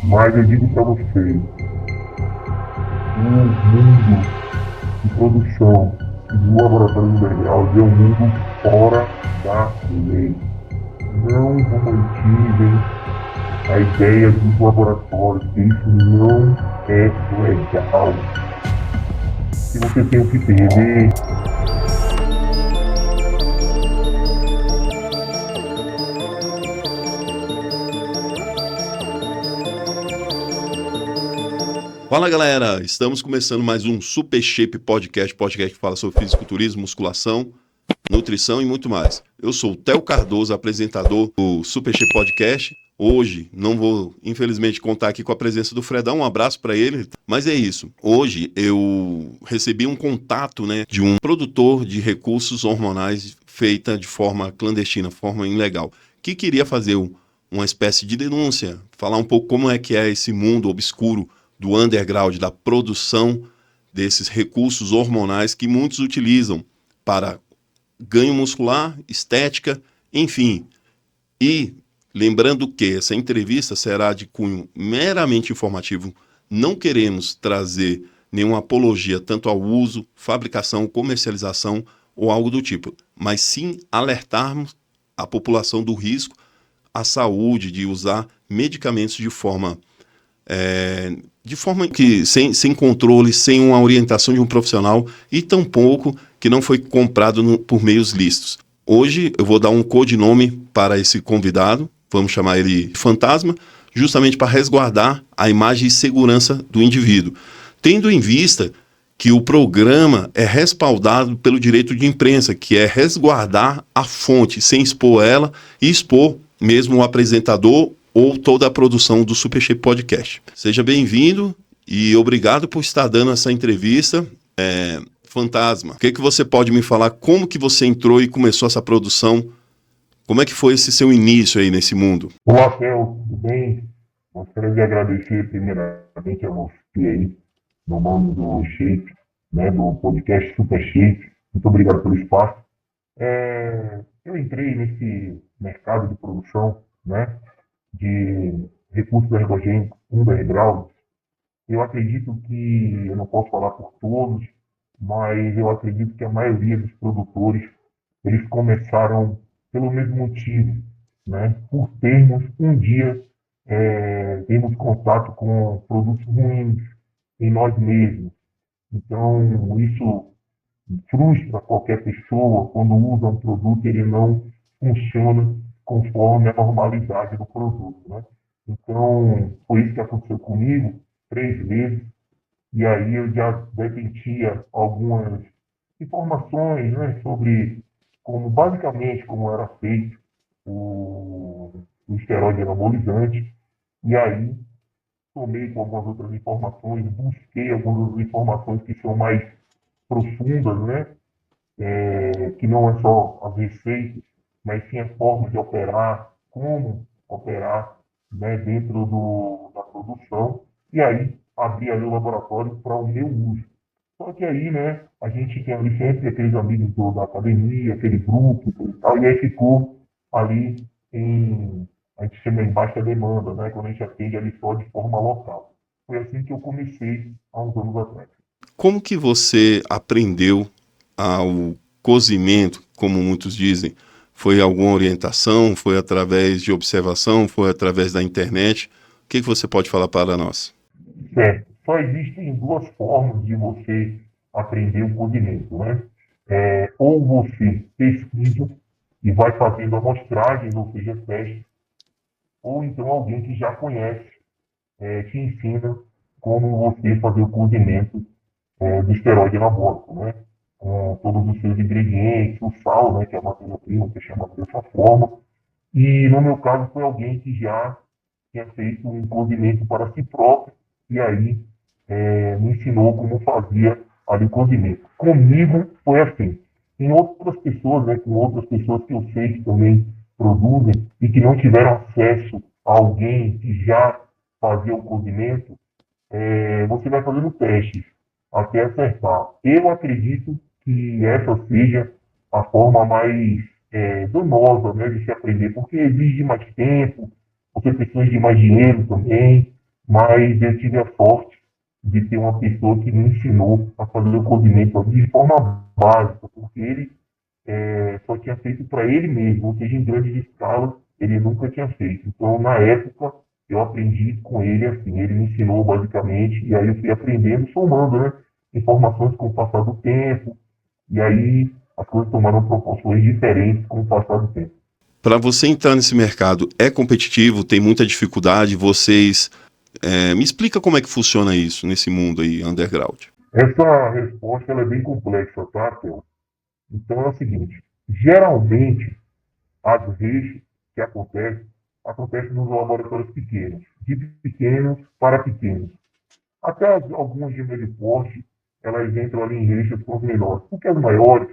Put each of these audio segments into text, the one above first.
Mas eu digo para vocês, o mundo de produção do laboratório underground é um mundo fora da lei. Não romantizem a ideia dos laboratórios, que isso não é legal. Se você tem o que perder, Fala galera, estamos começando mais um Super Shape Podcast que fala sobre fisiculturismo, musculação, nutrição e muito mais. Eu sou o Theo Cardoso, apresentador do Super Shape Podcast. Hoje não vou, infelizmente, contar aqui com a presença do Fredão, um abraço para ele, mas é isso. Hoje eu recebi um contato, de um produtor de recursos hormonais feita de forma clandestina, forma ilegal, que queria fazer uma espécie de denúncia, falar um pouco como é que é esse mundo obscuro do underground, da produção desses recursos hormonais que muitos utilizam para ganho muscular, estética, enfim. E lembrando que essa entrevista será de cunho meramente informativo, não queremos trazer nenhuma apologia tanto ao uso, fabricação, comercialização ou algo do tipo, mas sim alertarmos a população do risco à saúde de usar medicamentos de forma que sem controle, sem uma orientação de um profissional e tampouco que não foi comprado por meios lícitos. Hoje eu vou dar um codinome para esse convidado, vamos chamar ele de Fantasma, justamente para resguardar a imagem e segurança do indivíduo, tendo em vista que o programa é respaldado pelo direito de imprensa, que é resguardar a fonte sem expor ela e expor mesmo o apresentador ou toda a produção do Super Shape Podcast. Seja bem-vindo e obrigado por estar dando essa entrevista. Fantasma, o que você pode me falar? Como que você entrou e começou essa produção? Como é que foi esse seu início aí nesse mundo? olá, Theo, tudo bem? Gostaria de agradecer primeiramente a você aí, no nome do Shape, do podcast Super Shape. Muito obrigado pelo espaço. Eu entrei nesse mercado de produção, de recursos ergogênicos underground. Eu acredito que, eu não posso falar por todos, mas eu acredito que a maioria dos produtores, eles começaram pelo mesmo motivo, por termos um dia, termos contato com produtos ruins em nós mesmos. Então, isso frustra qualquer pessoa quando usa um produto e ele não funciona conforme a normalidade do produto, Então, foi isso que aconteceu comigo 3 vezes, e aí eu já detinha algumas informações, sobre basicamente, como era feito o esteroide anabolizante, e aí tomei com algumas outras informações, busquei algumas outras informações que são mais profundas, que não é só as receitas, mas sim a forma de operar, como operar, dentro da produção, e aí abri ali o laboratório para o meu uso. Só que aí, a gente tem ali sempre aqueles amigos da academia, aquele grupo e tal, e aí ficou ali a gente chama em baixa demanda, quando a gente atende ali só de forma local. Foi assim que eu comecei há uns anos atrás. Como que você aprendeu ao cozimento, como muitos dizem? Foi alguma orientação? Foi através de observação? Foi através da internet? O que você pode falar para nós? Certo. Só existem duas formas de você aprender o cozimento, ou você pesquisa e vai fazendo amostragens, ou seja, testes, ou então alguém que já conhece te ensina como você fazer o cozimento do esteroide anabólico, com todos os seus ingredientes, o sal, que é a matéria-prima, que é chamada dessa forma. E no meu caso foi alguém que já tinha feito um cozimento para si próprio, e aí me ensinou como fazia ali o cozimento. Comigo foi assim. Tem outras pessoas, com outras pessoas que eu sei que também produzem e que não tiveram acesso a alguém que já fazia o cozimento, você vai fazendo testes até acertar. Eu acredito que essa seja a forma mais danosa, de se aprender, porque exige mais tempo, você precisa de mais dinheiro também, mas eu tive a sorte de ter uma pessoa que me ensinou a fazer o cozimento de forma básica, porque ele só tinha feito para ele mesmo, ou seja, em grande escala, ele nunca tinha feito. Então, na época, eu aprendi com ele assim, ele me ensinou basicamente, e aí eu fui aprendendo, somando, né, informações com o passar do tempo, e aí as coisas tomaram proporções diferentes com o passar do tempo. Para você entrar nesse mercado, é competitivo, tem muita dificuldade, vocês... me explica como é que funciona isso nesse mundo aí, underground. Essa resposta ela é bem complexa, tá, Theo? Então é o seguinte, geralmente as vezes que acontece nos laboratórios pequenos, de pequenos para pequenos. Até algumas de médio porte, elas entram ali em reixas com os menores, porque as maiores,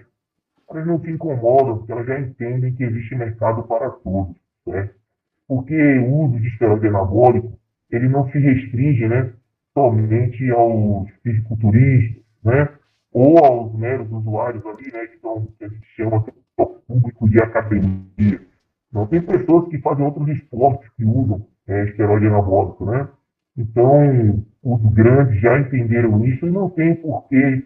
elas não se incomodam, porque elas já entendem que existe mercado para todos, certo? Porque o uso de esteroide anabólico, ele não se restringe, né, somente aos fisiculturistas, né, ou aos meros usuários ali, né, que a gente chama de público de academia. Não, tem pessoas que fazem outros esportes que usam esteroide anabólico, né? Então, os grandes já entenderam isso e não tem por que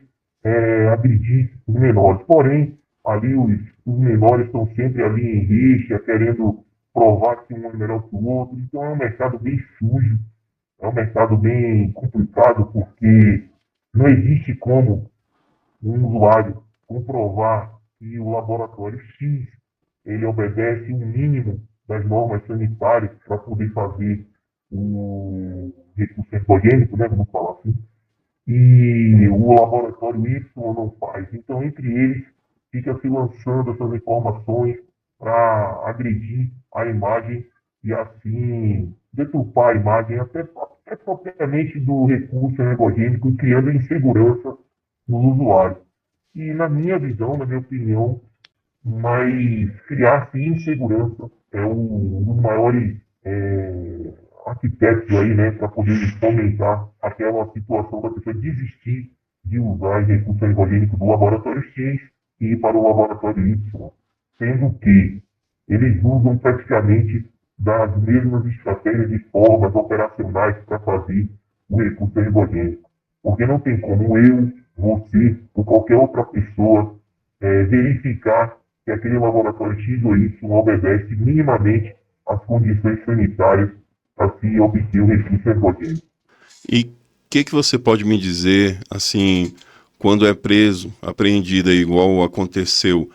agredir os menores. Porém, ali os menores estão sempre ali em rixa, querendo provar que um é melhor que o outro. Então, é um mercado bem sujo, é um mercado bem complicado, porque não existe como um usuário comprovar que o laboratório X ele obedece um mínimo das normas sanitárias para poder fazer o recurso ergogênico, né, vamos falar assim, e o laboratório Y não faz. Então, entre eles, fica se lançando essas informações para agredir a imagem e, assim, deturpar a imagem até propriamente do recurso ergogênico e criando insegurança no usuário. E, na minha visão, na minha opinião, mas criar sim insegurança é um dos maiores arquitetos aí, né, para poder fomentar aquela situação da pessoa desistir de usar recurso ergogênico do laboratório X e ir para o laboratório Y, sendo que eles usam praticamente das mesmas estratégias e formas operacionais para fazer o recurso ergogênico. Porque não tem como eu, você ou qualquer outra pessoa verificar que aquele laboratório X ou Y obedece minimamente às condições sanitárias para se obter o recurso ergogênico. E o que você pode me dizer, assim, quando é preso, apreendido, igual aconteceu,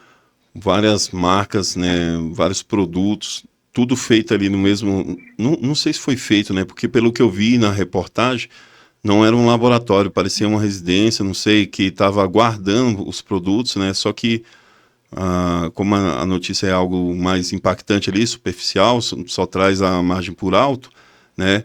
várias marcas, né, vários produtos, tudo feito ali no mesmo... Não sei se foi feito, né, porque pelo que eu vi na reportagem, não era um laboratório, parecia uma residência, não sei, que estava guardando os produtos, né, só que como a notícia é algo mais impactante ali, superficial, só traz a margem por alto, né?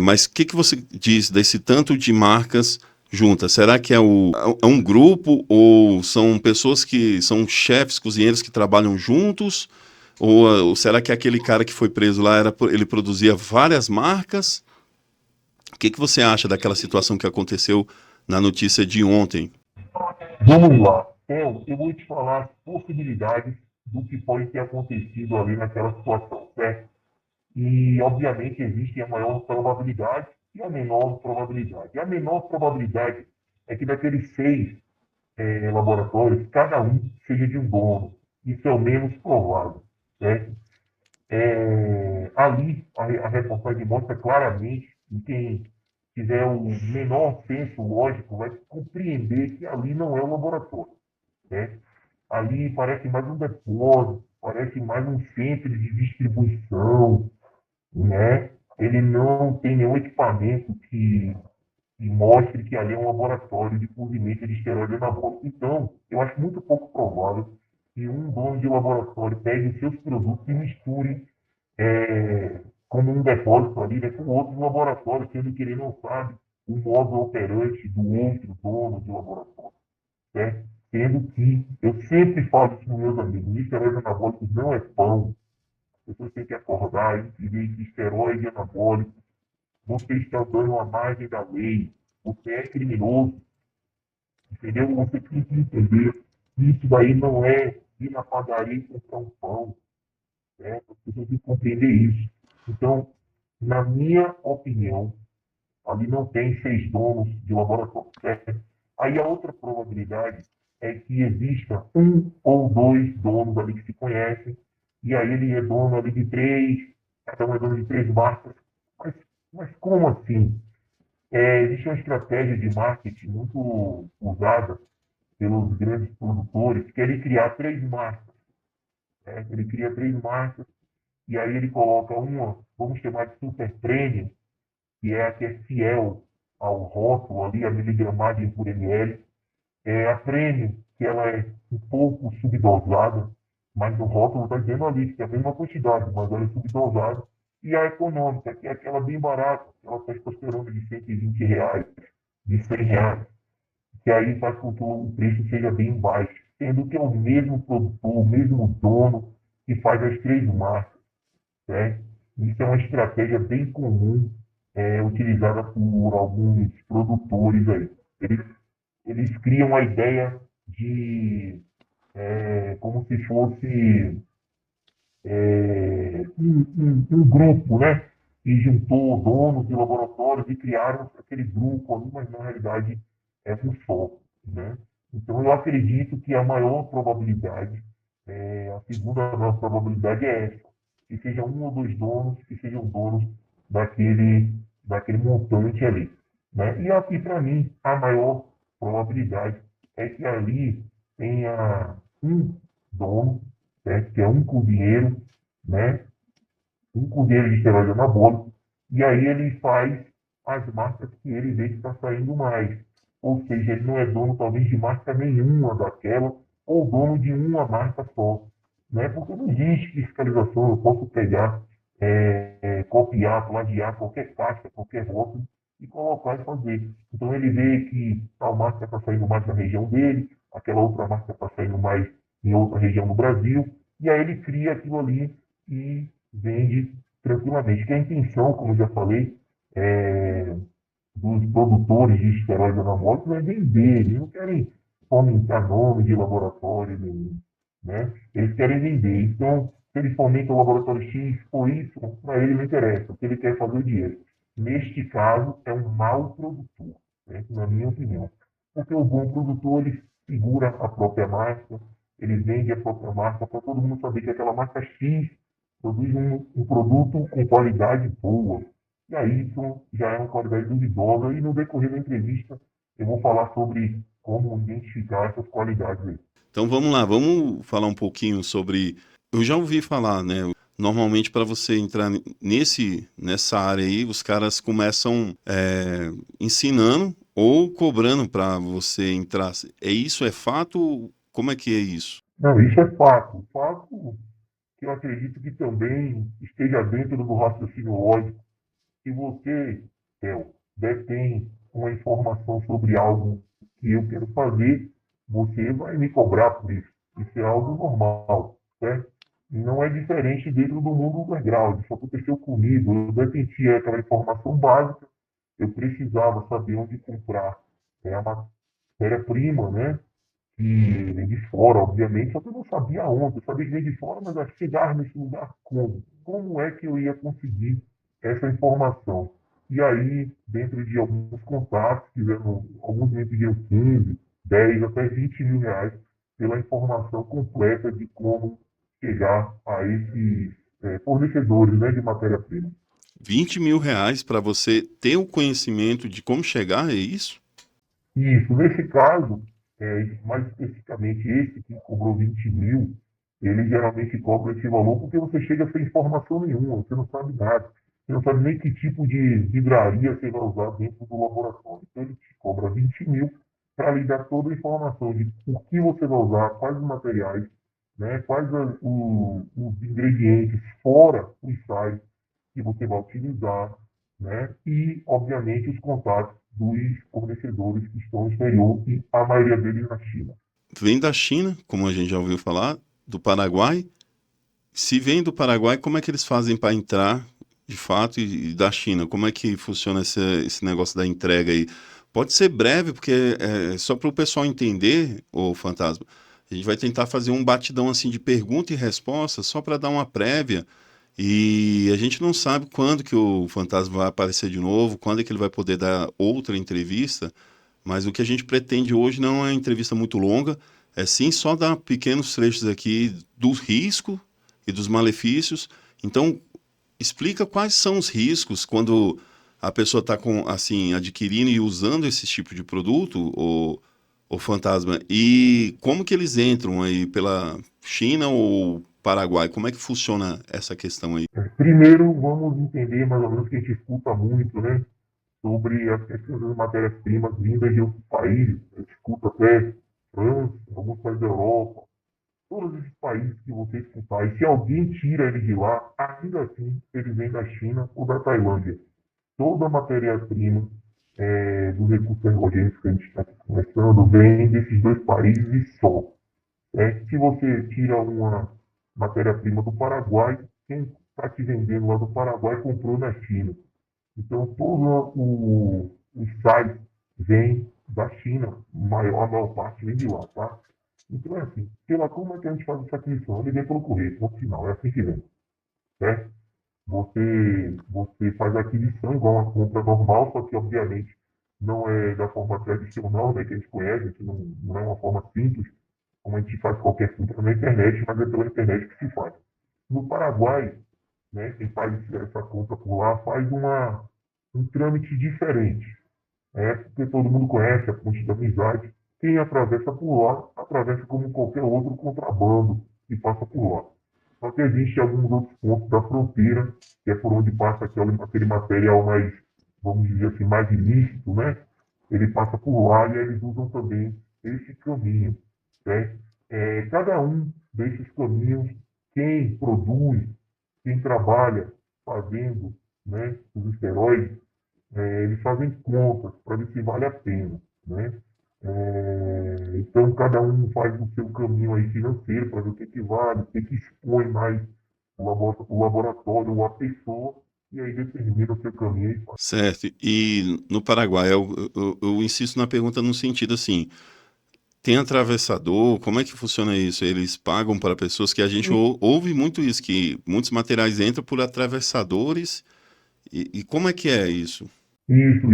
Mas o que você diz desse tanto de marcas juntas? Será que é um grupo ou são pessoas que são chefes, cozinheiros que trabalham juntos? Ou será que aquele cara que foi preso lá, ele produzia várias marcas? O que você acha daquela situação que aconteceu na notícia de ontem? Vamos lá. Eu vou te falar as possibilidades do que pode ter acontecido ali naquela situação, certo? E, obviamente, existe a maior probabilidade e a menor probabilidade. E a menor probabilidade é que daqueles 6 laboratórios, cada um seja de um dono. Isso é o menos provável, certo? Ali, a reportagem mostra claramente, e quem tiver o menor senso lógico vai compreender que ali não é um laboratório, né? Ali parece mais um depósito, parece mais um centro de distribuição, né? Ele não tem nenhum equipamento que mostre que ali é um laboratório de cozimento de esteroide anabólico. Então, eu acho muito pouco provável que um dono de laboratório pegue os seus produtos e misture como um depósito ali, né, com outros laboratórios, sendo que ele não sabe o modo operante do outro dono de laboratório, certo? Sendo que eu sempre falo isso para meus amigos, esteroide anabólico não é pão. As pessoas têm que acordar e entender que esteroide anabólico, você está dando a margem da lei, você é criminoso, entendeu? Você tem que entender que isso daí não é ir na padaria e comprar um pão, certo? As pessoas têm que compreender isso. Então, na minha opinião, Ali não tem 6 donos de laboratório, certo? Aí a outra probabilidade é que exista um ou dois donos ali que se conhecem, e aí ele é dono ali de 3, cada um é dono de 3 marcas. Mas, mas como assim? Existe uma estratégia de marketing muito usada pelos grandes produtores, que é ele criar 3 marcas. Né? Ele cria 3 marcas, e aí ele coloca uma, vamos chamar de super premium, que é a que é fiel ao rótulo ali, a miligramagem por ml. A premium, que ela é um pouco subdosada, mas o rótulo está dizendo ali que é a mesma quantidade, mas ela é subdosada. E a econômica, que é aquela bem barata, que ela está testosterona de R$ 120, de R$ 100, que aí faz com que o preço seja bem baixo, sendo que é o mesmo produtor, o mesmo dono que faz as 3 marcas. Né? Isso é uma estratégia bem comum, utilizada por alguns produtores aí. Eles criam a ideia de como se fosse um grupo, né? E juntou donos de laboratórios e criaram aquele grupo ali, mas na realidade é um só, né? Então eu acredito que a maior probabilidade, a segunda maior probabilidade é essa, que seja um ou dois donos, que sejam donos daquele montante ali, né? E aqui para mim a maior probabilidade é que ali tenha um dono, certo? Que é um com dinheiro, né? Um com dinheiro de esteroide anabólico, e aí ele faz as marcas que ele vê que está saindo mais. Ou seja, ele não é dono talvez de marca nenhuma daquela, ou dono de uma marca só. Né? Porque não existe fiscalização, eu posso pegar, copiar, plagiar qualquer caixa, qualquer rótulo e colocar e fazer. Então ele vê que tal marca está saindo mais na região dele, aquela outra marca está saindo mais em outra região do Brasil, e aí ele cria aquilo ali e vende tranquilamente. Que a intenção, como eu já falei, dos produtores de esteroides anabólicos é vender. Eles não querem fomentar nome de laboratório nenhum, né? Eles querem vender. Então, se eles fomentam o laboratório X ou Y, para ele não interessa. O que ele quer é fazer o dinheiro. Neste caso, é um mau produtor, né? Na minha opinião. Porque o bom produtor, ele segura a própria marca, ele vende a própria marca para todo mundo saber que aquela marca X produz um produto com qualidade boa. E aí isso já é uma qualidade duvidosa, e no decorrer da entrevista eu vou falar sobre como identificar essas qualidades aí. Então vamos lá, vamos falar um pouquinho sobre. Eu já ouvi falar, né? Normalmente para você entrar nessa área aí, os caras começam ensinando ou cobrando para você entrar. É isso? É fato? Como é que é isso? Não, isso é fato. Fato que eu acredito que também esteja dentro do raciocínio lógico. Se você, Theo, detém uma informação sobre algo que eu quero fazer, você vai me cobrar por isso. Isso é algo normal, certo? Não é diferente dentro do mundo underground. Isso aconteceu comigo. Eu detentia aquela informação básica, eu precisava saber onde comprar a matéria-prima, né? Que vem de fora, obviamente, só que eu não sabia onde. Eu sabia que vem de fora, mas a chegar nesse lugar como? Como é que eu ia conseguir essa informação? E aí, dentro de alguns contatos, alguns me pediram 15, 10, até 20 mil reais pela informação completa de como chegar a esses fornecedores, né, de matéria-prima. 20 mil reais para você ter o conhecimento de como chegar, é isso? Isso, nesse caso, mais especificamente esse que cobrou 20 mil, ele geralmente cobra esse valor porque você chega sem informação nenhuma, você não sabe nada, você não sabe nem que tipo de vidraria você vai usar dentro do laboratório. Então ele te cobra 20 mil para lhe dar toda a informação de o que você vai usar, quais os materiais, né, quais os ingredientes, fora os ensaios que você vai utilizar, né? E, obviamente, os contatos dos fornecedores que estão no exterior e a maioria deles na China. Vem da China, como a gente já ouviu falar, do Paraguai. Se vem do Paraguai, como é que eles fazem para entrar, de fato, e da China? Como é que funciona esse negócio da entrega aí? Pode ser breve, porque só para o pessoal entender, ô Fantasma, a gente vai tentar fazer um batidão assim de pergunta e resposta, só para dar uma prévia E a gente não sabe quando que o fantasma vai aparecer de novo, quando é que ele vai poder dar outra entrevista, mas o que a gente pretende hoje não é uma entrevista muito longa, é sim só dar pequenos trechos aqui do risco e dos malefícios. Então, explica quais são os riscos quando a pessoa está assim, adquirindo e usando esse tipo de produto, o fantasma, e como que eles entram aí pela China ou Paraguai? Como é que funciona essa questão aí? Primeiro, vamos entender mais ou menos que a gente escuta muito, né, sobre as questões das matérias-primas vindas de outros países. A gente escuta até França, alguns países da Europa, todos esses países que você escutar. E se alguém tira ele de lá, ainda assim ele vem da China ou da Tailândia. Toda a matéria-prima dos recursos energéticos que a gente está conversando vem desses dois países e só. Se você tira uma matéria-prima do Paraguai, quem está te vendendo lá do Paraguai comprou na China. Então, todo o sai vem da China, a maior parte vem de lá, tá? Então, é assim, pela como é que a gente faz essa aquisição? Ele vem pelo correio, no final, é assim que vem, certo? Você faz a aquisição igual uma compra normal, só que, obviamente, não é da forma tradicional, né, que a gente conhece, que não é uma forma simples, como a gente faz qualquer compra na internet, mas é pela internet que se faz. No Paraguai, né, quem faz essa compra por lá faz um trâmite diferente. Porque todo mundo conhece a ponte da amizade. Quem atravessa por lá, atravessa como qualquer outro contrabando que passa por lá. Só que existe alguns outros pontos da fronteira, que é por onde passa aquele material mais, vamos dizer assim, mais ilícito, né? Ele passa por lá e eles usam também esse caminho, né? Cada um desses caminhos, quem produz, quem trabalha fazendo, né, os esteroides, eles fazem contas para ver se vale a pena, né? Então, cada um faz o seu caminho aí financeiro para ver o que vale, o que expõe mais o laboratório ou a pessoa, e aí determina o seu caminho e faz. Certo. E no Paraguai, eu insisto na pergunta no sentido assim, tem atravessador? Como é que funciona isso? Eles pagam para pessoas que a gente ouve muito isso, que muitos materiais entram por atravessadores. E como é que é isso? Isso.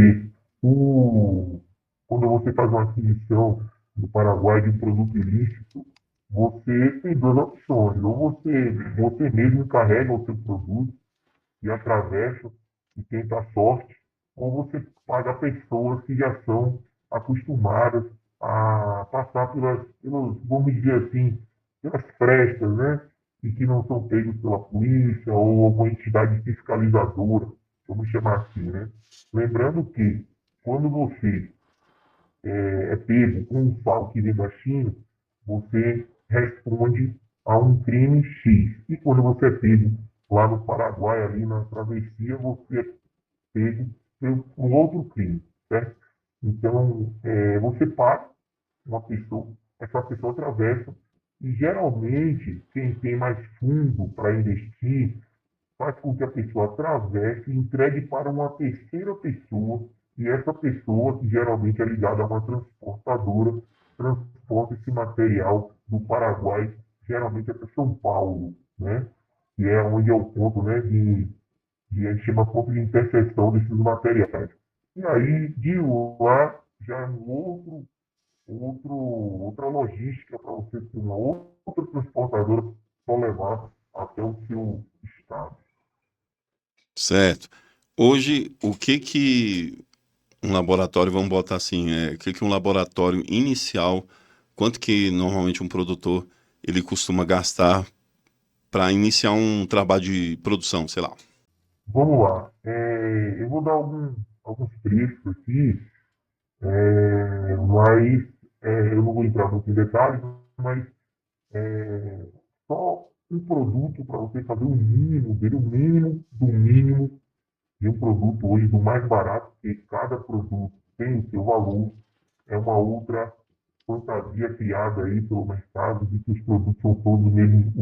Quando você faz uma aquisição do Paraguai de um produto ilícito, você tem duas opções. Ou você mesmo carrega o seu produto e atravessa e tenta a sorte, ou você paga pessoas que já são acostumadas a passar vamos dizer assim, pelas frestas, né? E que não são pegos pela polícia ou alguma entidade fiscalizadora, vamos chamar assim, né? Lembrando que quando você é pego com um pau que vem da China, você responde a um crime X. E quando você é pego lá no Paraguai, ali na travessia, você é pego por um outro crime, certo? Então, você paga uma pessoa, essa pessoa atravessa, e geralmente quem tem mais fundo para investir faz com que a pessoa atravesse e entregue para uma terceira pessoa, e essa pessoa, que geralmente é ligada a uma transportadora, transporta esse material do Paraguai, geralmente até São Paulo, né? Que é onde é o ponto, né, a gente chama ponto de interseção desses materiais. E aí, de lá, já é outra logística para você ter uma outra transportadora para levar até o seu estado. Certo. Hoje, o que que um laboratório, vamos botar assim, o que que um laboratório inicial, quanto que normalmente um produtor ele costuma gastar para iniciar um trabalho de produção, sei lá. Vamos lá. Eu vou dar alguns trechos aqui, mas eu não vou entrar muito em detalhes, mas só um produto para você fazer o mínimo dele, o mínimo do mínimo de um produto hoje, do mais barato, porque cada produto tem o seu valor, é uma outra fantasia criada aí pelo mercado de que os produtos são todos o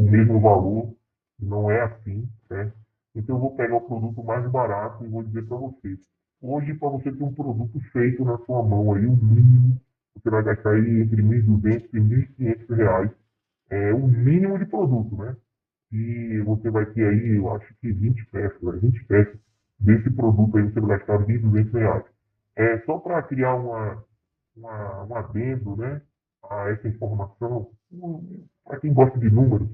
mesmo valor. Não é assim, certo? Então eu vou pegar o produto mais barato e vou dizer para você. Hoje, para você ter um produto feito na sua mão aí, o mínimo, você vai gastar aí entre 1.200 e 1.500 reais. É o mínimo de produto, né? e você vai ter aí, eu acho que 20 peças, né? 20 peças desse produto aí você vai gastar R$ 1.200. É só para criar um adendo, né, a essa informação, para quem gosta de números,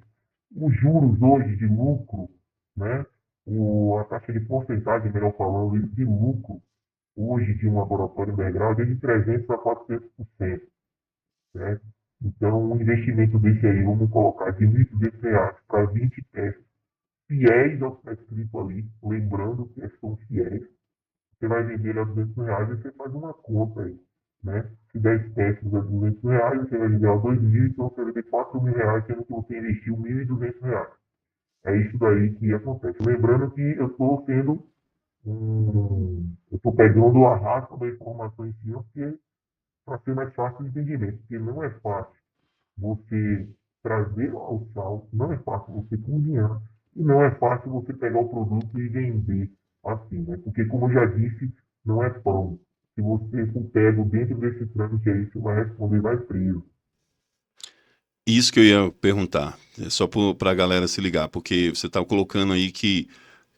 os juros hoje de lucro, né, a taxa de porcentagem, melhor falando, de lucro hoje de um laboratório underground é de 300% a 400%. Né? Então, um investimento desse aí, vamos colocar de R$ 1.200 para 20 peças, fiéis ao que está escrito ali, lembrando que são fiéis, você vai vender a R$ 200 e você faz uma conta aí. Né? Se 10 peças a R$ 200, você vai vender a 2.000, então você vai vender R$ 4.000, sendo que você investiu R$ 1.200. É isso daí que acontece. Lembrando que eu estou sendo eu estou pegando o arrasto da informação em cima, porque para ser mais fácil o entendimento, porque não é fácil você trazer ao sal, não é fácil você cozinhar, e não é fácil você pegar o produto e vender assim, né? Porque, como eu já disse, não é pão. Se você for pego dentro desse trâmite aí, você vai responder, vai preso. Isso que eu ia perguntar, só para a galera se ligar, porque você está colocando aí que,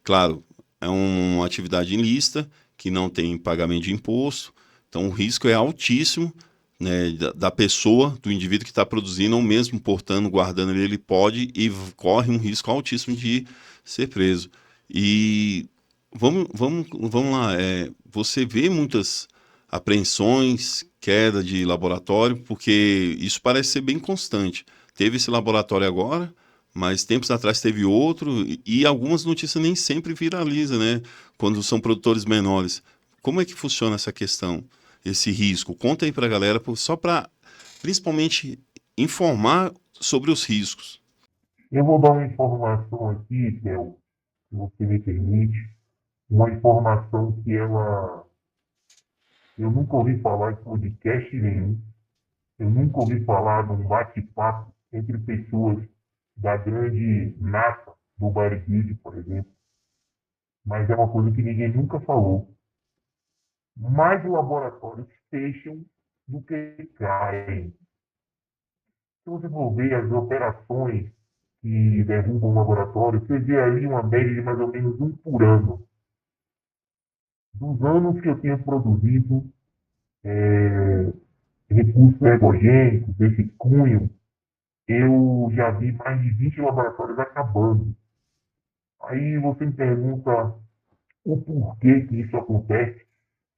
claro, é uma atividade ilícita, que não tem pagamento de imposto, então o risco é altíssimo, né, da pessoa, do indivíduo que está produzindo, ou mesmo portando, guardando ele pode e corre um risco altíssimo de ser preso. E vamos lá, você vê muitas apreensões, queda de laboratório, porque isso parece ser bem constante. Teve esse laboratório agora, mas tempos atrás teve outro, e algumas notícias nem sempre viralizam, né? Quando são produtores menores. Como é que funciona essa questão, esse risco? Conta aí para a galera, só para principalmente informar sobre os riscos. Eu vou dar uma informação aqui, Theo, se você me permite, uma informação que eu nunca ouvi falar em podcast nenhum, eu nunca ouvi falar num bate-papo entre pessoas da grande massa do bodybuilding, por exemplo, mas é uma coisa que ninguém nunca falou. Mais laboratórios fecham do que caem. Se você for ver as operações que derrubam o laboratório, você vê ali uma média de mais ou menos um por ano. Dos anos que eu tenho produzido recursos ergogênicos, desse cunho, eu já vi mais de 20 laboratórios acabando. Aí você me pergunta o porquê que isso acontece,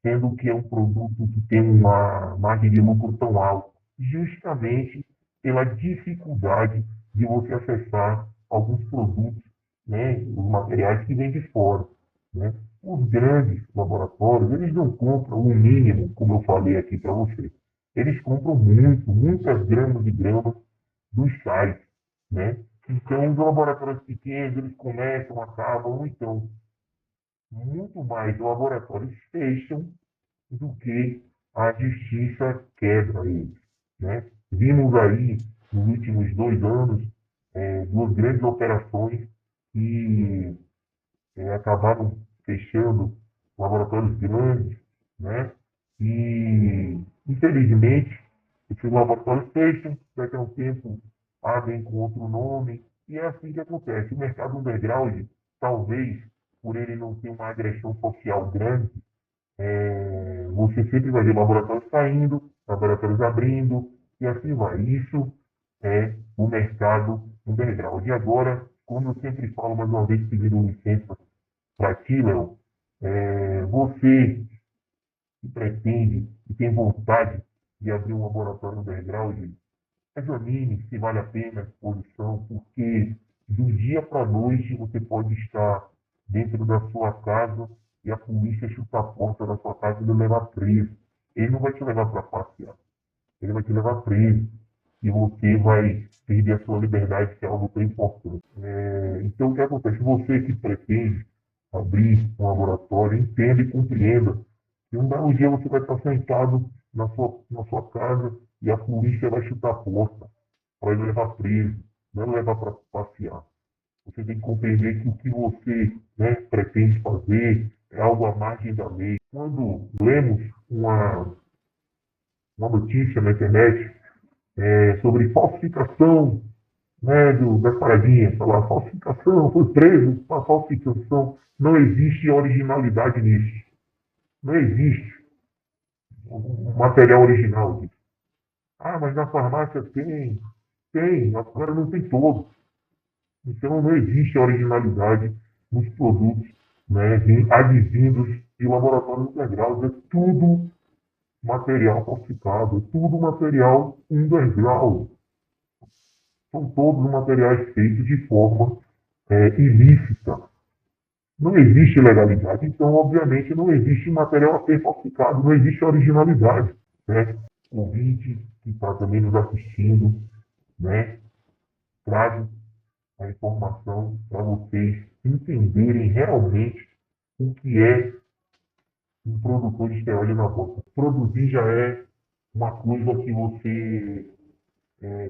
sendo que é um produto que tem uma margem de lucro tão alta. Justamente pela dificuldade de você acessar alguns produtos, né, os materiais que vêm de fora. Né? Os grandes laboratórios, eles não compram o mínimo, como eu falei aqui para você. Eles compram muitas gramas de grama dos sites. Né? Então, os laboratórios pequenos, eles começam, acabam, ou então, muito mais laboratórios fecham do que a justiça quebra eles. Né? Vimos aí, nos últimos 2 anos, duas grandes operações que acabaram fechando laboratórios grandes, né? E, infelizmente, esses laboratórios fecham, daqui a um tempo abrem com outro nome, e é assim que acontece. O mercado underground, talvez, por ele não ter uma agressão social grande, você sempre vai ver laboratórios saindo, laboratórios abrindo, e assim vai. Isso é o mercado underground. E agora, como eu sempre falo, mais uma vez pedindo licença para ti, Léo, você que pretende e tem vontade de abrir um laboratório underground, examine se vale a pena a exposição, porque do dia para a noite você pode estar dentro da sua casa e a polícia chutar a porta da sua casa e lhe levar preso. Ele não vai te levar para passear, ele vai te levar preso e você vai perder a sua liberdade, que é algo tão importante. Então, o que acontece? Você que pretende abrir um laboratório, entenda e compreenda que um belo dia você vai estar sentado na sua casa e a polícia vai chutar a porta, vai levar preso, não levar para passear. Você tem que compreender que o que você, né, pretende fazer é algo à margem da lei. Quando lemos uma notícia na internet sobre falsificação né, das paradinhas, falar falsificação, foi preso por falsificação. Não existe originalidade nisso. Não existe um material original disso. Ah, mas na farmácia tem. Tem, agora não tem todos. Então não existe originalidade nos produtos, né, advindos de laboratórios integrados. É tudo material falsificado, é tudo material underground. São todos materiais feitos de forma ilícita. Não existe legalidade, então, obviamente, não existe material a ser falsificado, não existe originalidade. Né? O ouvinte que está também nos assistindo, né, trago a informação para vocês entenderem realmente o que é um produtor de esteroide anabólico. Produzir já é uma coisa que você,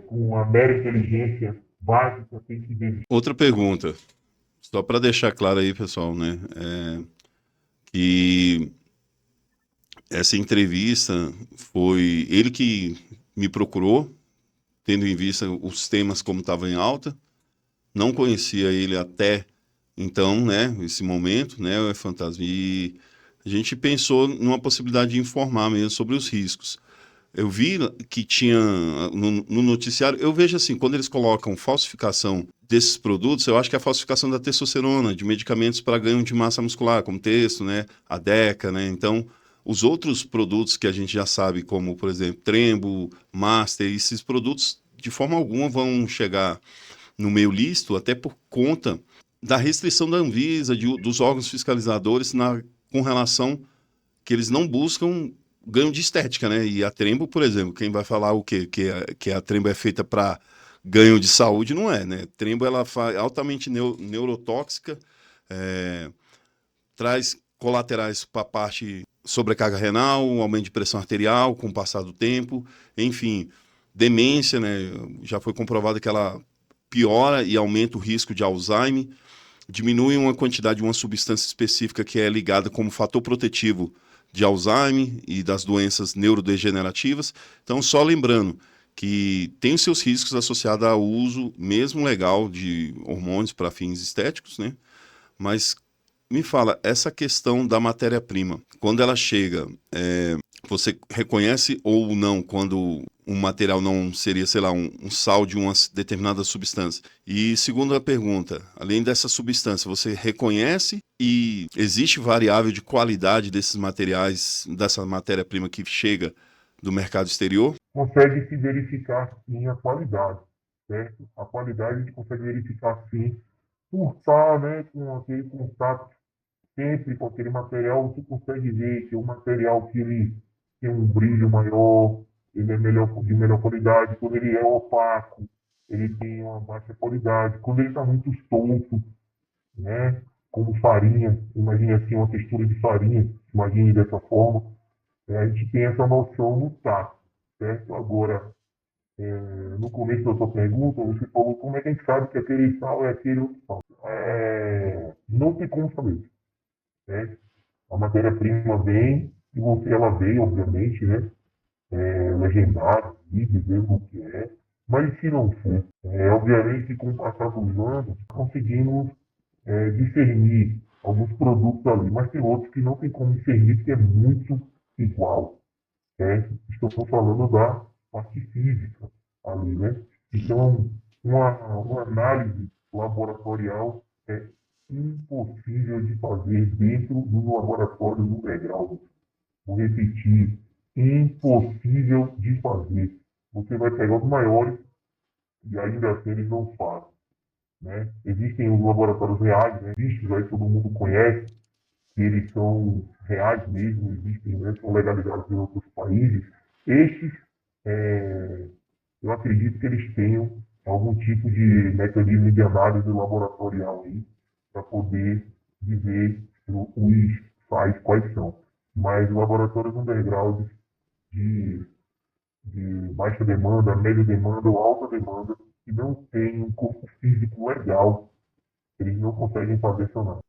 com a mera inteligência básica, tem que ver. Outra pergunta, só para deixar claro aí, pessoal, né? Que essa entrevista foi ele que me procurou, tendo em vista os temas como estavam em alta. Não conhecia ele até então, né? Esse momento, né? O Fantasma. E a gente pensou numa possibilidade de informar mesmo sobre os riscos. Eu vi que tinha no noticiário, eu vejo assim, quando eles colocam falsificação desses produtos, eu acho que é a falsificação da testosterona, de medicamentos para ganho de massa muscular, como Testo, né, a Deca, né, então os outros produtos que a gente já sabe, como por exemplo, Trembo, Master, esses produtos de forma alguma vão chegar no meio lícito, até por conta da restrição da Anvisa, dos órgãos fiscalizadores com relação que eles não buscam ganho de estética, né? E a Trembo, por exemplo, quem vai falar o quê? Que a Trembo é feita para ganho de saúde, não é, né? Trembo, ela é altamente neurotóxica, traz colaterais para a parte sobrecarga renal, aumento de pressão arterial com o passar do tempo, enfim, demência, né? Já foi comprovado que ela piora e aumenta o risco de Alzheimer, diminui uma quantidade de uma substância específica que é ligada como fator protetivo de Alzheimer e das doenças neurodegenerativas. Então, só lembrando que tem os seus riscos associados ao uso, mesmo legal, de hormônios para fins estéticos, né? Mas me fala, essa questão da matéria-prima, quando ela chega, você reconhece ou não quando um material não seria, sei lá, um sal de uma determinada substância? E segunda pergunta, além dessa substância, você reconhece e existe variável de qualidade desses materiais, dessa matéria-prima que chega do mercado exterior? Consegue se verificar sim a qualidade, certo? A qualidade a gente consegue verificar sim por estar, né, com aquele contato sempre com aquele material, você consegue ver que o material que ele tem um brilho maior, ele é de melhor qualidade. Quando ele é opaco, ele tem uma baixa qualidade. Quando ele está muito solto, né, como farinha, imagine assim uma textura de farinha, imagine dessa forma, a gente tem essa noção no tato, certo? Agora, no começo da sua pergunta, você falou como é que a gente sabe que aquele sal é aquele outro sal. Não tem como saber, né? A matéria-prima vem, e ela veio, obviamente, né? Legendado, e dizer o que é, mas se não for, obviamente, com o passar dos anos, conseguimos discernir alguns produtos ali, mas tem outros que não tem como discernir, porque é muito igual. Estou falando da parte física ali, né? Então, uma análise laboratorial é impossível de fazer dentro do laboratório do underground. Vou repetir, impossível de fazer. Você vai pegar os maiores e ainda assim eles não fazem. Né? Existem os laboratórios reais, né? Vistos aí todo mundo conhece, que eles são reais mesmo, existem, né? São legalizados em outros países. Estes, eu acredito que eles tenham algum tipo de mecanismo de análise laboratorial aí, para poder dizer os sais quais são. Mas laboratórios underground de, de baixa demanda, média demanda ou alta demanda, que não tem um corpo físico legal, eles não conseguem fazer essa análise.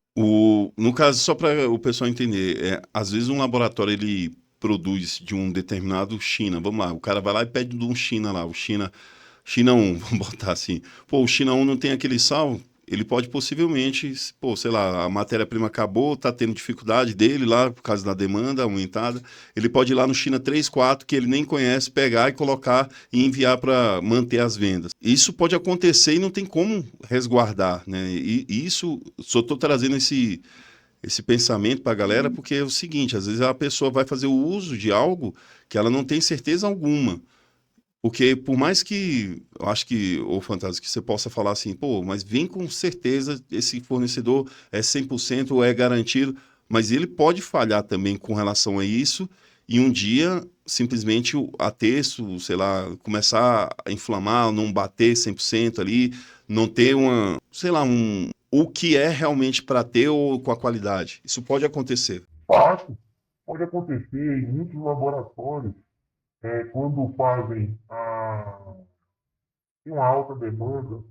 No caso, só para o pessoal entender, às vezes um laboratório ele produz de um determinado China, vamos lá, o cara vai lá e pede de um China lá, o China China 1, vamos botar assim. Pô, o China 1 não tem aquele sal, ele pode possivelmente, pô, sei lá, a matéria-prima acabou, tá tendo dificuldade dele lá por causa da demanda aumentada. Ele pode ir lá no China 3, 4, que ele nem conhece, pegar e colocar e enviar para manter as vendas. Isso pode acontecer e não tem como resguardar, né? E isso, só estou trazendo esse pensamento para a galera, porque é o seguinte, às vezes a pessoa vai fazer o uso de algo que ela não tem certeza alguma. Porque por mais que, eu acho que, ô Fantasma, que você possa falar assim, pô, mas vem com certeza, esse fornecedor é 100% ou é garantido, mas ele pode falhar também com relação a isso e um dia simplesmente a texto, sei lá, começar a inflamar, não bater 100% ali, não ter uma, sei lá, o que é realmente para ter ou com a qualidade. Isso pode acontecer. Fácil, pode acontecer em muitos laboratórios, quando fazem uma alta demanda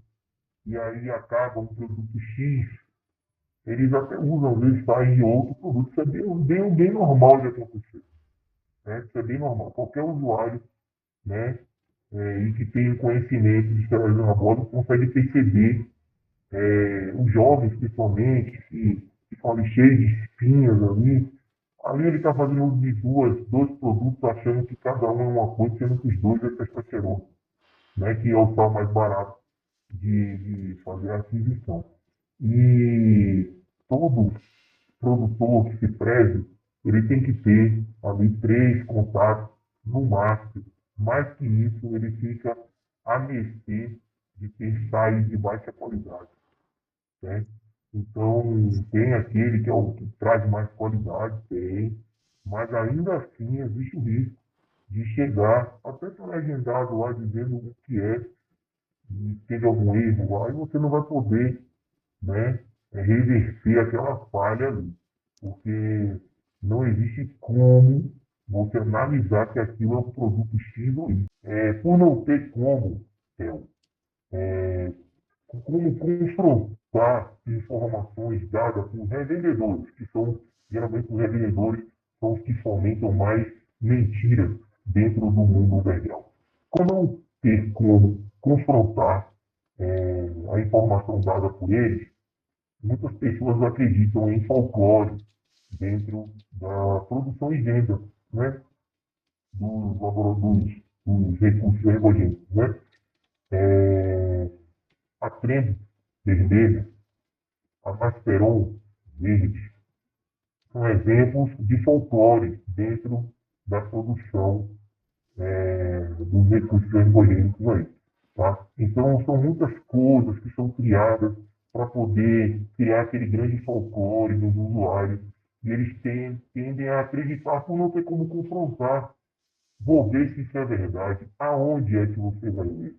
e aí acaba um produto X, eles até usam, às vezes, sai em outro produto. Isso é bem normal de acontecer. Né? Isso é bem normal. Qualquer usuário, né, e que tem conhecimento de esteroides anabólicos consegue perceber, os jovens, principalmente, que são ali cheios de espinhas ali ele está fazendo uso de dois produtos, achando que cada um é uma coisa, sendo que os dois é testosterona, né, que é o sal mais barato de fazer a aquisição. E todo produtor que se preze, ele tem que ter ali 3 contatos no máximo. Mais que isso, ele fica à mercê de ter de baixa qualidade. Né? Então, tem aquele que é o que traz mais qualidade, tem, mas ainda assim existe o risco de chegar, até estar legendado lá dizendo o que é, e teve algum erro lá, e você não vai poder, né, reverter aquela falha ali, porque não existe como você analisar que aquilo é um produto X ou Y. Por não ter como, Theo, como confrontar informações dadas por revendedores, que são, geralmente, os revendedores são os que fomentam mais mentiras dentro do mundo legal. Como não ter como confrontar a informação dada por eles, muitas pessoas acreditam em folclore dentro da produção e venda, né, dos recursos ergogênicos. Né? A creme vermelha, a Masperon verde, são exemplos de folclore dentro da produção dos recursos ergogênicos aí. Tá? Então, são muitas coisas que são criadas para poder criar aquele grande folclore dos usuários. E eles tendem a acreditar por não ter como confrontar. Vou ver se isso é verdade. Aonde é que você vai ver?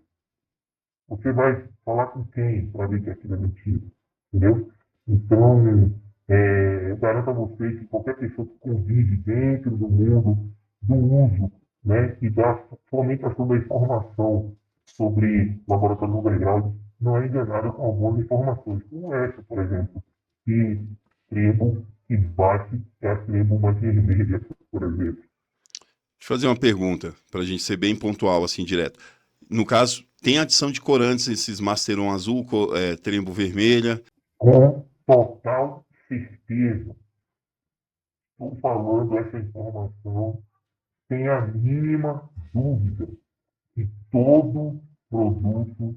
Você vai falar com quem para ver que aquilo é mentira? Entendeu? Então, eu garanto a você que qualquer pessoa que convive dentro do mundo do uso, né, e da fomentação da informação sobre laboratórios underground, não é enganado com algumas informações, como essa, por exemplo, que trebo que bate é a trebo mais vermelha, por exemplo. Deixa eu fazer uma pergunta, para a gente ser bem pontual, assim, direto. No caso, tem adição de corantes, esses Masteron azul, trembo vermelha? Com total certeza, estou falando essa informação sem a mínima dúvida que todo produto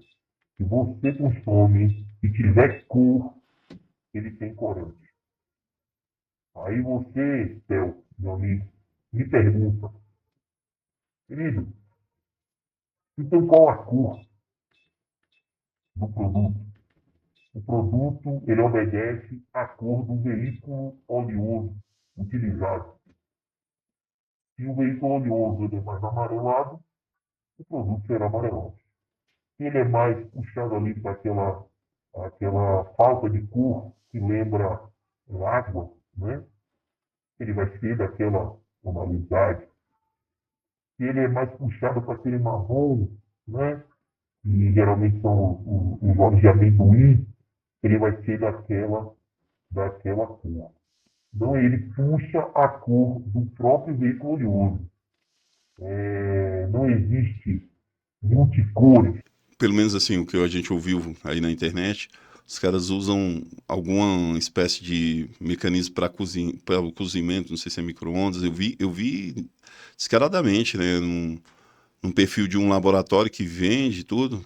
que você consome e tiver cor, ele tem corante. Aí você, Theo, meu amigo, me pergunta, querido, então qual a cor do produto? O produto, ele obedece à cor do veículo oleoso utilizado. Se o veículo oleoso ele é mais amarelado, o produto será amarelado. Se ele é mais puxado ali para aquela falta de cor que lembra água, né? Ele vai ser daquela tonalidade. Se ele é mais puxado para aquele marrom, né? E geralmente são os óleos de amendoim, ele vai ser daquela cor. Então ele puxa a cor do próprio veículo oleoso. Não existe multicores. Pelo menos assim, o que a gente ouviu aí na internet, os caras usam alguma espécie de mecanismo para o cozimento, não sei se é micro-ondas. Eu vi descaradamente, né, num perfil de um laboratório que vende tudo,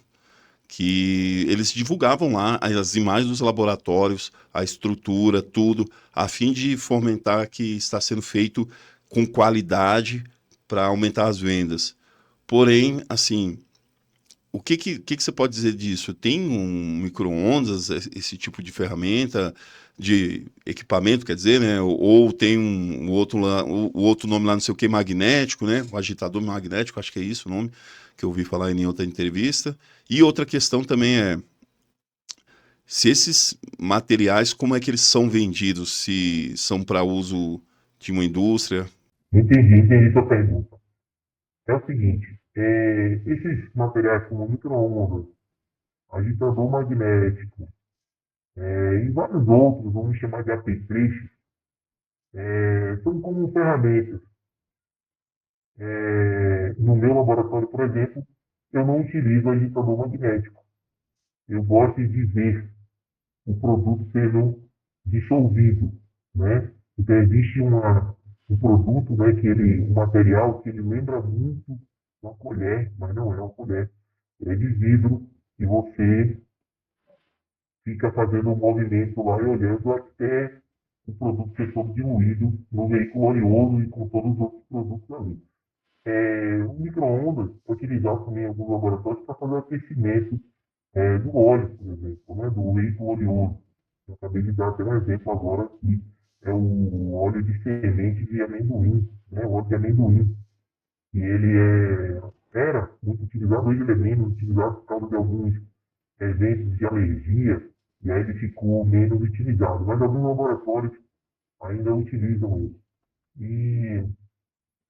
que eles divulgavam lá as imagens dos laboratórios, a estrutura, tudo, a fim de fomentar que está sendo feito com qualidade para aumentar as vendas. Porém, assim, o que você pode dizer disso? Tem um micro-ondas, esse tipo de ferramenta, de equipamento, quer dizer, né? Ou tem um outro, o outro nome lá, não sei o que, magnético, né? O agitador magnético, acho que é isso o nome, que eu ouvi falar em outra entrevista. E outra questão também é, se esses materiais, como é que eles são vendidos? Se são para uso de uma indústria? Entendi sua pergunta. É o seguinte, esses materiais como micro-ondas, agitador magnético, e vários outros, vamos chamar de apetrechos, são como ferramentas. No meu laboratório, por exemplo, eu não utilizo agitador magnético. Eu gosto de ver o produto sendo dissolvido, né? Então existe um produto, né, um material que ele lembra muito uma colher, mas não é uma colher. Ele é de vidro e você fica fazendo um movimento lá e olhando até o produto ser todo diluído no veículo oleoso e com todos os outros produtos ali. O micro-ondas é utilizado também em alguns laboratórios para fazer o aquecimento do óleo, por exemplo, né, do veículo oleoso. Eu acabei de dar até um exemplo agora que é o óleo de semente de amendoim, né, o óleo de amendoim. E ele era muito utilizado, hoje ele é menos utilizado por causa de alguns eventos de alergia, e aí ele ficou menos utilizado. Mas alguns laboratórios ainda utilizam ele.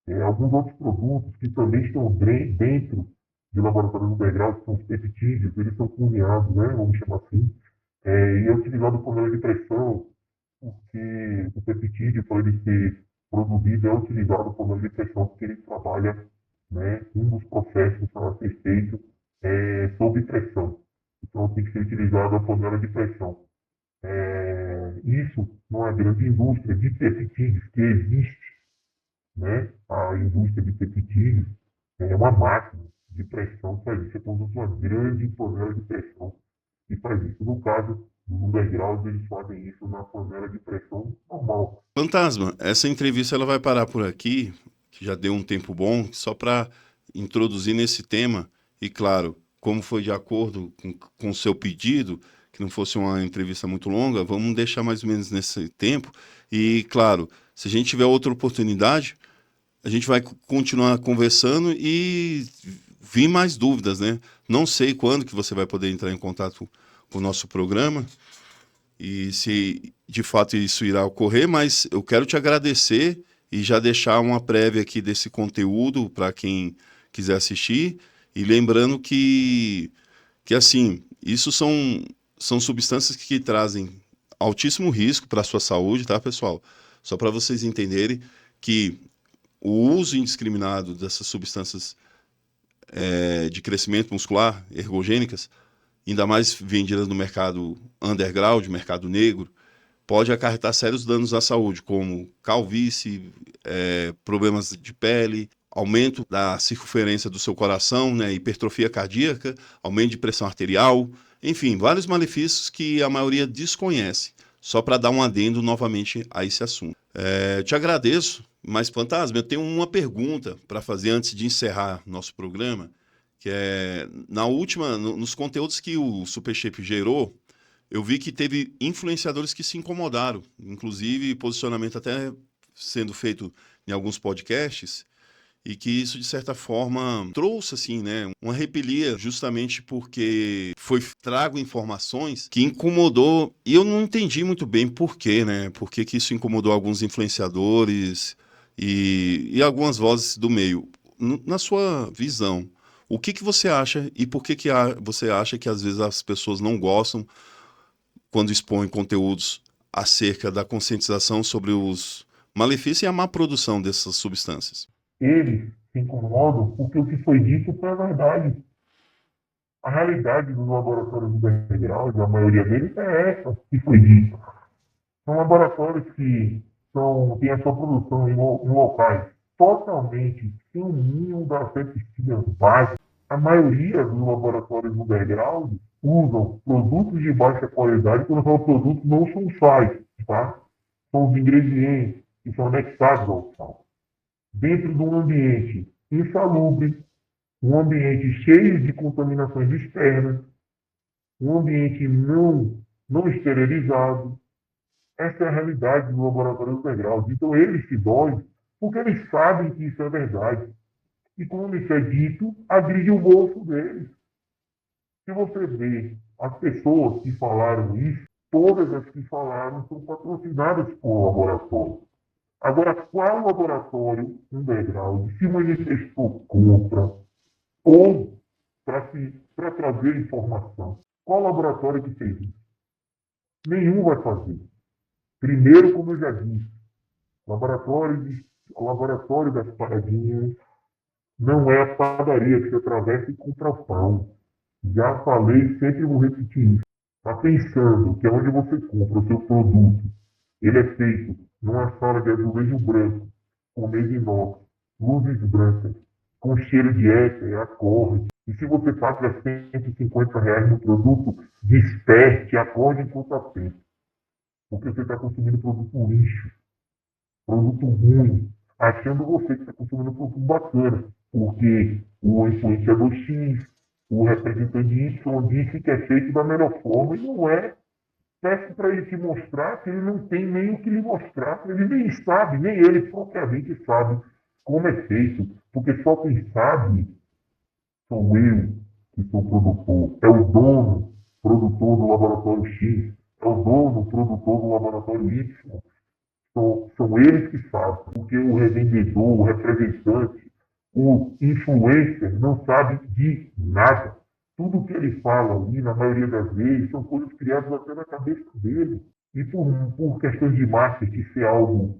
E alguns outros produtos que também estão dentro de laboratórios underground, que são os peptídeos, eles são cunhados, né, vamos chamar assim, e é utilizado por panela de pressão, porque o peptídeo, para ele ser produzido, é utilizado por panela de pressão, porque ele trabalha, né, um dos processos a ser feito sob pressão. Então tem que ser utilizado a panela de pressão. Isso numa grande indústria de peptídeos que existe, né? A indústria de peptídeos é uma máquina de pressão que faz isso. Você produz uma grande panela de pressão e faz isso. No caso dos undergrounds, eles fazem isso na panela de pressão normal. Fantasma, essa entrevista ela vai parar por aqui, que já deu um tempo bom, só para introduzir nesse tema. E claro, como foi de acordo com o seu pedido, que não fosse uma entrevista muito longa, vamos deixar mais ou menos nesse tempo. E claro, se a gente tiver outra oportunidade, a gente vai continuar conversando e vir mais dúvidas, né? Não sei quando que você vai poder entrar em contato com o nosso programa e se de fato isso irá ocorrer, mas eu quero te agradecer e já deixar uma prévia aqui desse conteúdo para quem quiser assistir. E lembrando que assim, isso são substâncias que trazem altíssimo risco para a sua saúde, tá, pessoal? Só para vocês entenderem que o uso indiscriminado dessas substâncias de crescimento muscular, ergogênicas, ainda mais vendidas no mercado underground, mercado negro, pode acarretar sérios danos à saúde, como calvície, problemas de pele, aumento da circunferência do seu coração, né, hipertrofia cardíaca, aumento de pressão arterial, enfim, vários malefícios que a maioria desconhece. Só para dar um adendo novamente a esse assunto. Te agradeço, mas Fantasma, eu tenho uma pergunta para fazer antes de encerrar nosso programa, que é, nos conteúdos que o Supershape gerou, eu vi que teve influenciadores que se incomodaram, inclusive posicionamento até sendo feito em alguns podcasts, e que isso, de certa forma, trouxe, assim, né, uma repelia, justamente porque trago informações que incomodou, e eu não entendi muito bem por quê, né, por que isso incomodou alguns influenciadores e algumas vozes do meio. Na sua visão, o que você acha e por que você acha que às vezes as pessoas não gostam quando expõem conteúdos acerca da conscientização sobre os malefícios e a má produção dessas substâncias? Eles se incomodam porque o que foi dito foi a verdade. A realidade dos laboratórios underground, a maioria deles é essa que foi dita. São laboratórios que têm a sua produção em locais totalmente sem o mínimo das pesquisas básicas. A maioria dos laboratórios underground usam produtos de baixa qualidade. Quando eu falo produtos, não são sais, tá? São os ingredientes que são anexados ao sal. Dentro de um ambiente insalubre, um ambiente cheio de contaminações externas, um ambiente não esterilizado. Essa é a realidade do laboratório integral. Então, eles se doem porque eles sabem que isso é verdade. E quando isso é dito, agride o bolso deles. Se você vê as pessoas que falaram isso, todas as que falaram são patrocinadas por laboratório. Agora, qual laboratório underground se manifestou contra ou para trazer informação? Qual laboratório que fez isso? Nenhum vai fazer. Primeiro, como eu já disse, o laboratório das paradinhas não é a padaria que você atravessa e compra pão. Já falei, sempre vou repetir isso. Está pensando que é onde você compra o seu produto, ele é feito numa sala de azulejo branco, com mesa inox, luzes brancas, com cheiro de éter, acorde. E se você paga R$ 150 no produto, desperte, acorde enquanto há tempo. Porque você está consumindo produto lixo, produto ruim, achando você que está consumindo produto bacana, porque o influenciador X, o representante Y disse que é feito da melhor forma e não é. Peço para ele te mostrar que ele não tem nem o que lhe mostrar, ele nem sabe, nem ele propriamente sabe como é feito, porque só quem sabe sou eu, que sou produtor, é o dono, produtor do laboratório X, é o dono, produtor do laboratório Y. São eles que sabem, porque o revendedor, o representante, o influencer não sabe de nada. Tudo que ele fala ali, na maioria das vezes, são coisas criadas até na cabeça dele. E por questões de marketing ser algo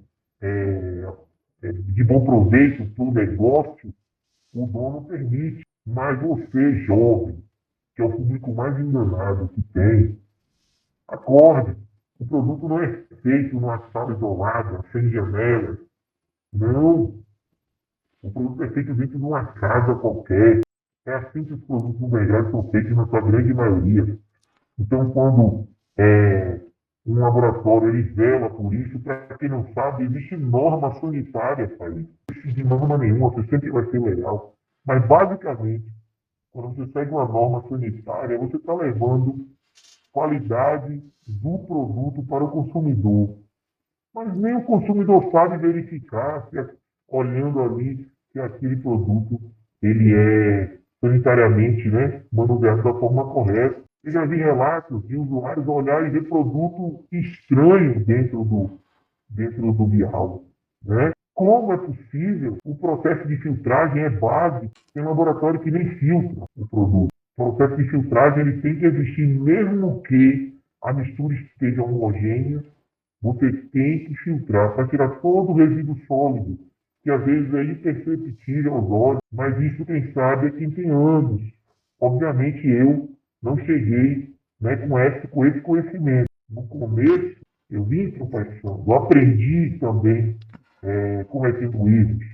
de bom proveito para o negócio, o dono permite. Mas você, jovem, que é o público mais enganado que tem, acorde. O produto não é feito numa sala isolada, sem janelas. Não. O produto é feito dentro de uma casa qualquer. É assim que os produtos no mercado são feitos na sua grande maioria. Então, quando um laboratório ele zela por isso, para quem não sabe, existe norma sanitária para isso. Não existe de norma nenhuma, você sempre vai ser legal. Mas, basicamente, quando você segue uma norma sanitária, você está levando qualidade do produto para o consumidor. Mas nem o consumidor sabe verificar, olhando ali, se aquele produto ele é sanitariamente, né, manuseado da forma correta. Eu já vi relatos de usuários olharem e ver produto estranho dentro do vial, né? Como é possível? O processo de filtragem é básico. Tem laboratório que nem filtra o produto. O processo de filtragem ele tem que existir, mesmo que a mistura esteja homogênea, você tem que filtrar para tirar todo o resíduo sólido, que às vezes é imperceptível aos olhos, mas isso quem sabe é quem tem anos. Obviamente eu não cheguei, né, com esse conhecimento. No começo, eu vim tropeçando, eu aprendi também cometendo erros,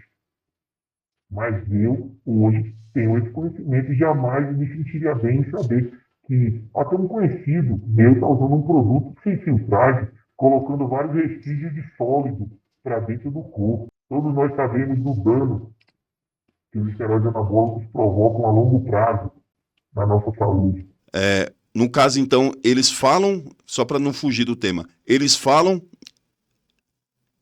mas eu hoje tenho esse conhecimento e jamais me sentiria bem em saber que até um conhecido meu está usando um produto sem filtragem, colocando vários vestígios de sólido para dentro do corpo. Todos nós sabemos do dano que os esteroides anabólicos provocam a longo prazo na nossa saúde. No caso, então, eles falam, só para não fugir do tema, eles falam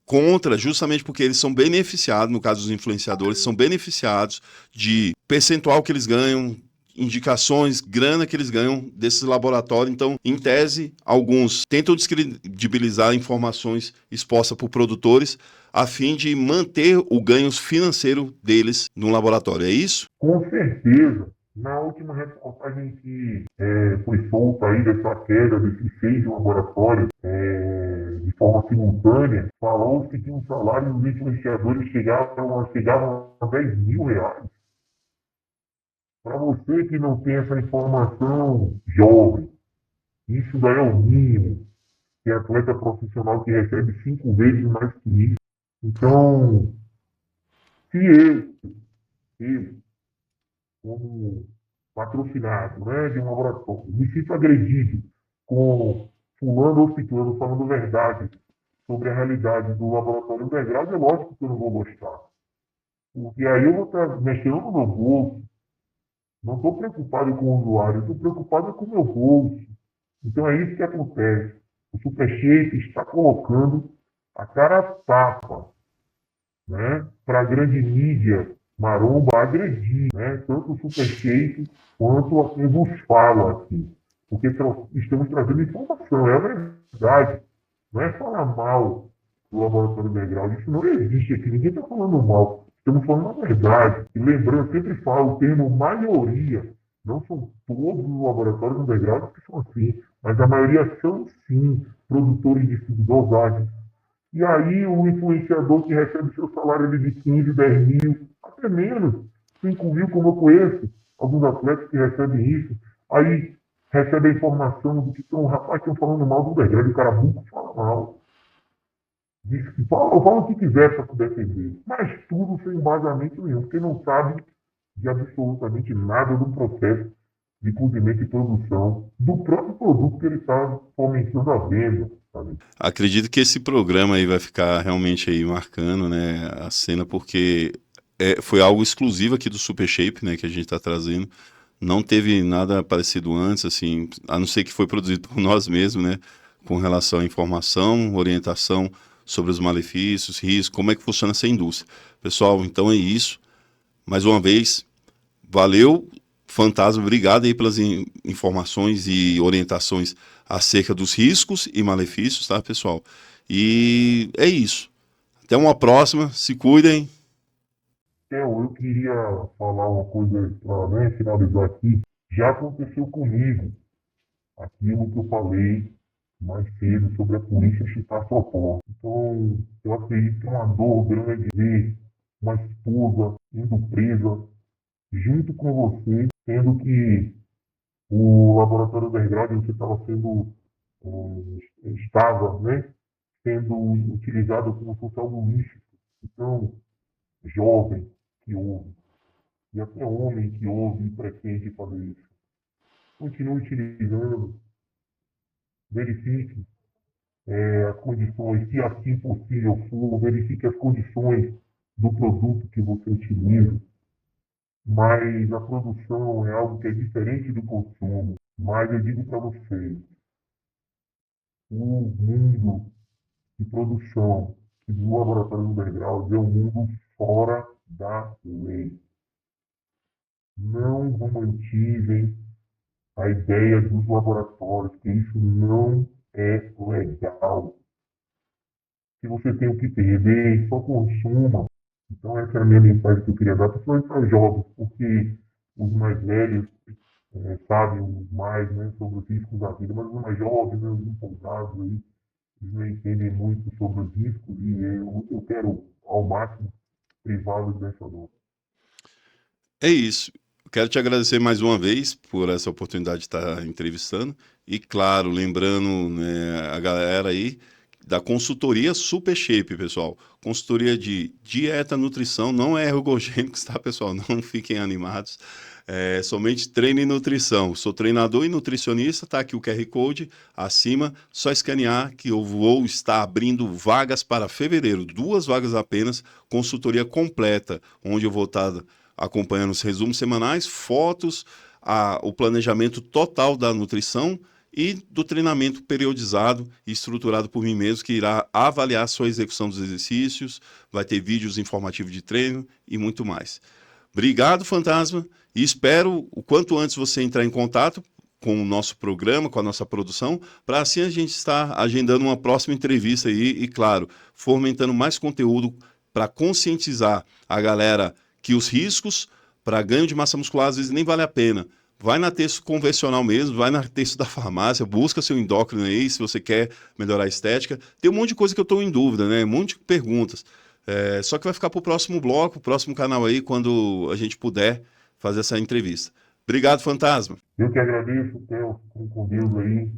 contra, justamente porque eles são beneficiados, no caso dos influenciadores, são beneficiados de percentual que eles ganham, indicações, grana que eles ganham desses laboratórios. Então, em tese, alguns tentam descredibilizar informações expostas por produtores a fim de manter o ganho financeiro deles no laboratório. É isso? Com certeza. Na última reportagem que foi solta aí dessa queda desses 6 laboratórios de forma simultânea, falou-se que o salário dos influenciadores chegavam a R$ 10 mil. Para você que não tem essa informação jovem, isso daí é o mínimo. Tem atleta profissional que recebe 5 vezes mais que isso. Então, se eu como patrocinado, né, de um laboratório, me sinto agredido com fulano ou ciclano falando verdade sobre a realidade do laboratório underground, é lógico que eu não vou gostar. Porque aí eu vou estar mexendo no meu bolso. Não estou preocupado com o usuário, estou preocupado com o meu bolso. Então é isso que acontece. O Supershape está colocando a cara a tapa, né, para a grande mídia maromba agredir, né, tanto o Supershape quanto a quem vos fala aqui. Porque estamos trazendo informação, é a verdade. Não é falar mal do laboratório underground, isso não existe aqui, ninguém está falando mal. Estamos falando a verdade. E lembrando, eu sempre falo o termo maioria. Não são todos os laboratórios underground que são assim, mas a maioria são sim produtores de subdosagem. E aí o influenciador que recebe seu salário ali de 15, 10 mil, até menos, 5 mil, como eu conheço, alguns atletas que recebem isso, aí recebe a informação do que estão, rapaz, estão falando mal do underground, o cara burro fala mal. Diz que fala o que quiser para se defender. Mas tudo sem embasamento nenhum, porque não sabe de absolutamente nada do processo de cozimento e produção do próprio produto que ele está fomentando a venda. Sabe? Acredito que esse programa aí vai ficar realmente aí marcando, né, a cena, porque foi algo exclusivo aqui do Super Shape, né, que a gente está trazendo. Não teve nada parecido antes, assim, a não ser que foi produzido por nós mesmos, né, com relação à informação, orientação sobre os malefícios, riscos, como é que funciona essa indústria. Pessoal, então é isso. Mais uma vez, valeu, Fantasma, obrigado aí pelas informações e orientações acerca dos riscos e malefícios, tá, pessoal? E é isso. Até uma próxima, se cuidem. Eu queria falar uma coisa para, né, finalizar aqui. Já aconteceu comigo aquilo que eu falei mais cedo sobre a polícia chutar sua porta. Então, eu acredito que é uma dor grande ver uma esposa indo presa junto com você, sendo que o laboratório underground você estava, né, sendo utilizado como se fosse algo lícito. Então, jovem que ouve, e até homem que ouve e pretende fazer isso, continue utilizando, verifique as condições, se assim possível for, verifique as condições do produto que você utiliza, mas a produção é algo que é diferente do consumo. Mas eu digo para vocês, o mundo de produção do laboratório underground é um mundo fora da lei. Não romantizem a ideia dos laboratórios, que isso não é legal. Se você tem o que perder, só consuma. Então, essa é a minha mensagem que eu queria dar, principalmente para os jovens, porque os mais velhos sabem mais, né, sobre os riscos da vida, mas os mais jovens, né, os empolgados, aí, eles não entendem muito sobre os riscos e eu quero, ao máximo, privá-los dessa dor. É isso. Quero te agradecer mais uma vez por essa oportunidade de estar entrevistando. E, claro, lembrando, né, a galera aí da consultoria Super Shape, pessoal. Consultoria de dieta, nutrição, não é ergogênicos, tá, pessoal? Não fiquem animados. É somente treino e nutrição. Sou treinador e nutricionista, tá aqui o QR Code acima. Só escanear que eu vou estar abrindo vagas para fevereiro. 2 vagas apenas, consultoria completa, onde eu vou estar acompanhando os resumos semanais, fotos, o planejamento total da nutrição e do treinamento periodizado e estruturado por mim mesmo, que irá avaliar a sua execução dos exercícios, vai ter vídeos informativos de treino e muito mais. Obrigado, Fantasma, e espero o quanto antes você entrar em contato com o nosso programa, com a nossa produção, para assim a gente estar agendando uma próxima entrevista aí e, claro, fomentando mais conteúdo para conscientizar a galera que os riscos para ganho de massa muscular às vezes nem vale a pena. Vai na texto convencional mesmo, vai na texto da farmácia, busca seu endócrino aí, se você quer melhorar a estética. Tem um monte de coisa que eu estou em dúvida, né? Um monte de perguntas. Só que vai ficar para o próximo bloco, o próximo canal aí, quando a gente puder fazer essa entrevista. Obrigado, Fantasma. Eu que agradeço, Theo, fiquem com Deus aí.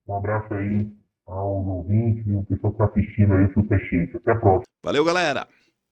Um abraço aí aos ouvintes e o pessoal que está assistindo aí o Superchat. Até a próxima. Valeu, galera!